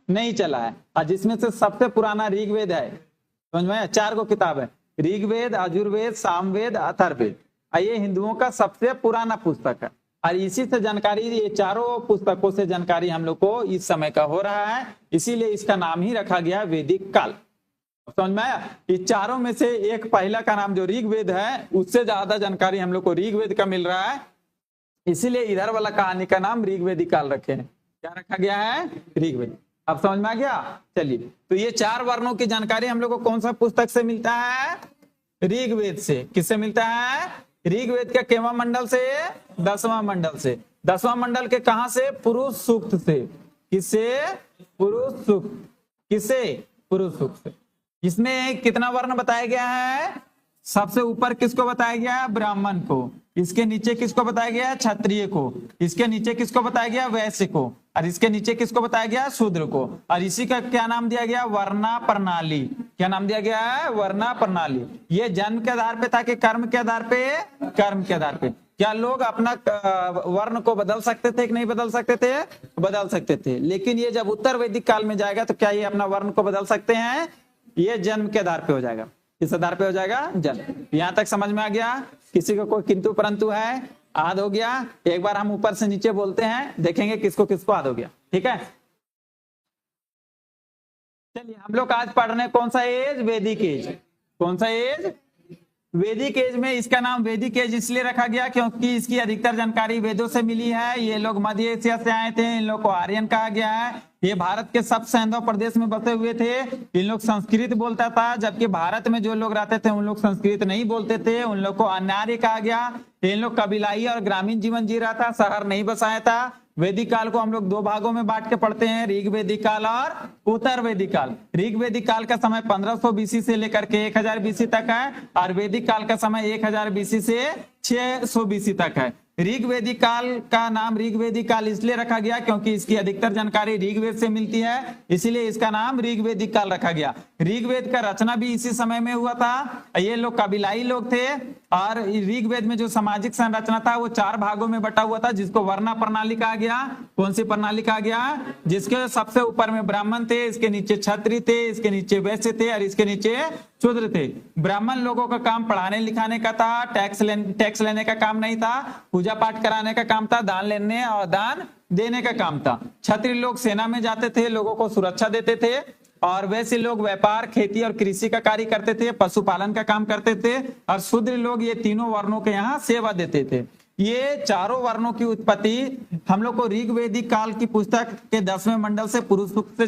नहीं चला है, और जिसमें से सबसे पुराना ऋग्वेद है। समझ में? 4 गो किताब है, ऋग्वेद, यजुर्वेद, सामवेद, अथर्ववेद। ये हिंदुओं का सबसे पुराना पुस्तक है, और इसी से जानकारी, ये चारों पुस्तकों से जानकारी हम लोग को इस समय का हो रहा है, इसीलिए इसका नाम ही रखा गया वैदिक काल। समझ में आया? इस चारों में से एक पहला का नाम जो ऋग्वेद है, उससे ज्यादा जानकारी हम लोग को ऋग्वेद का मिल रहा है, इसीलिए इधर वाला कहानी का नाम ऋग्वेदिक काल रखे हैं। क्या रखा गया है? ऋग्वेद। अब समझ में आ गया? चलिए, तो ये 4 वर्णों की जानकारी हम लोग को कौन सा पुस्तक से मिलता है? ऋग्वेद से। किससे मिलता है? ऋग्वेद के केवां मंडल से? 10वां मंडल से। 10वां मंडल के कहां से? पुरुष सूक्त से। किससे? पुरुष सूक्त। किससे? पुरुष सूक्त से। इसमें कितना वर्ण बताया गया है? सबसे ऊपर किसको बताया गया है? ब्राह्मण को। इसके नीचे किसको बताया गया है? क्षत्रिय को। इसके नीचे किसको बताया गया? वैश्य को। और इसके नीचे किसको बताया गया? शूद्र को। और इसी का क्या नाम दिया गया? वर्णा प्रणाली। क्या नाम दिया गया है? वर्णा प्रणाली। ये जन्म के आधार पे था कि कर्म के आधार पे? कर्म के आधार पे। क्या लोग अपना वर्ण को बदल सकते थे कि नहीं बदल सकते थे? बदल सकते थे। लेकिन ये जब उत्तर वैदिक काल में जाएगा तो क्या ये अपना वर्ण को बदल सकते हैं? ये जन्म के आधार पे हो जाएगा। किस आधार पे हो जाएगा? जन्म। यहां तक समझ में आ गया? किसी को कोई किंतु परंतु है? आद हो गया? एक बार हम ऊपर से नीचे बोलते हैं, देखेंगे किसको किसको आद हो गया। ठीक है, चलिए हम लोग आज पढ़ रहे हैं कौन सा एज? वैदिक एज। कौन सा एज? वैदिक एज में इसका नाम वैदिक एज इसलिए रखा गया क्योंकि इसकी अधिकतर जानकारी वेदों से मिली है। ये लोग मध्य एशिया से आए थे, इन लोग को आर्यन कहा गया है। ये भारत के सब सैंधव प्रदेश में बसे हुए थे। इन लोग संस्कृत बोलता था, जबकि भारत में जो लोग रहते थे उन लोग संस्कृत नहीं बोलते थे। उन लोग को अनार्य कहा गया। इन लोग कबीलाई और ग्रामीण जीवन जी रहा था, शहर नहीं बसाया था। वैदिक काल को हम लोग 2 भागों में बांट के पढ़ते हैं, ऋग वैदिक काल और उत्तर वैदिक काल। ऋग वैदिक काल का समय 1500 बीसी से लेकर के 1000 बीसी तक है, और वैदिक काल का समय 1000 बीसी से 600 बीसी तक है। ऋग वैदिक काल का नाम ऋग वैदिक काल इसलिए रखा गया क्योंकि इसकी अधिकतर जानकारी ऋग्वेद से मिलती है, इसीलिए इसका नाम ऋग वैदिक काल रखा गया। ऋग्वेद का रचना भी इसी समय में हुआ था। ये लोग कबीलाई लोग थे, और ऋग्वेद में जो सामाजिक संरचना था वो 4 भागों में बटा हुआ था, जिसको वर्णा प्रणाली कहा गया। कौन सी प्रणाली कहा गया? जिसके सबसे ऊपर में ब्राह्मण थे, इसके नीचे क्षत्रिय थे, इसके नीचे वैश्य थे, और इसके नीचे शूद्र थे। ब्राह्मण लोगों का काम पढ़ाने लिखाने का था, टैक्स लेने का काम नहीं था, पूजा पाठ कराने का काम था, दान लेने और दान देने का काम था। क्षत्रिय लोग सेना में जाते थे, लोगों को सुरक्षा देते थे, और वैसे लोग व्यापार, खेती और कृषि का कार्य करते थे, पशुपालन का काम करते थे, और शूद्र लोग ये तीनों वर्णों के यहाँ सेवा देते थे। ये चारों वर्णों की उत्पत्ति हम लोग को ऋग वैदिक काल की पुस्तक के 10वें मंडल से पुरुष सूक्त से